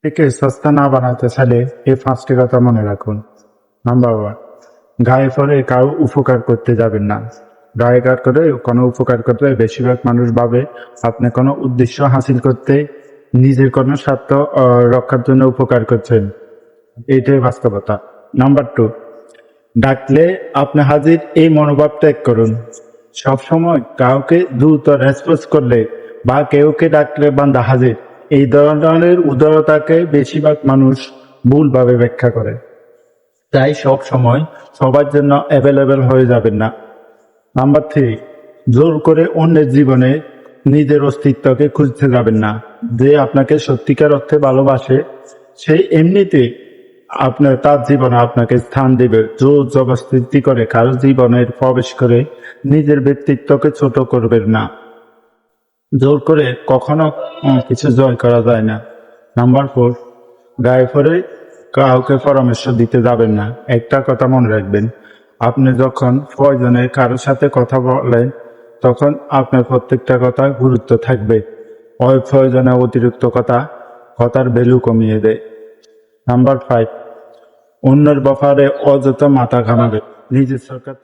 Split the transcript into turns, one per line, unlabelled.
একে সস্তা না বানাতে চাইলে এই 5টি কথা মনে রাখুন। নাম্বার 1, গায়ে পড়ে কারো উপকার করতে যাবেন না। গায়ে কাজ করে কোনো উপকার করতে বেশিরভাগ মানুষ ভাবে আপনি কোনো উদ্দেশ্য হাসিল করতে, নিজের কোনো স্বার্থ রক্ষার জন্য উপকার করছেন। এইটাই বাস্তবতা। নাম্বার 2, ডাকলে আপনি হাজির এই মনোভাব ত্যাগ করুন। সবসময় কাউকে দ্রুত রেসপন্স করলে বা কেউকে ডাকলে বান্দা হাজির, এই ধরনের উদারতাকে বেশিরভাগ মানুষ ভুলভাবে ব্যাখ্যা করে। তাই সব সময় সবার জন্য অ্যাভেলেবেল হয়ে যাবেন না। নাম্বার 3, জোর করে অন্যের জীবনে নিজের অস্তিত্বকে খুঁজতে যাবেন না। যে আপনাকে সত্যিকার অর্থে ভালোবাসে সে এমনিতে আপনার তার জীবনে আপনাকে স্থান দেবে। জোর জবরদস্তি করে কারো জীবনে প্রবেশ করে নিজের ব্যক্তিত্বকে ছোট করবেন না। জোর করে কখনো কিছু জয় করা যায় না। নাম্বার 4, গায়ে পড়ে কাউকে পরামর্শ দিতে যাবেন না। একটা কথা মনে রাখবেন, আপনি যখন প্রয়োজনে কারোর সাথে কথা বলেন তখন আপনার প্রত্যেকটা কথা গুরুত্ব থাকবে। অপ্রয়োজনে অতিরিক্ত কথার ভ্যালু কমিয়ে দেয়। নাম্বার 5, অন্যের ব্যাপারে অযথা মাথা ঘামাবে। নিজের সরকার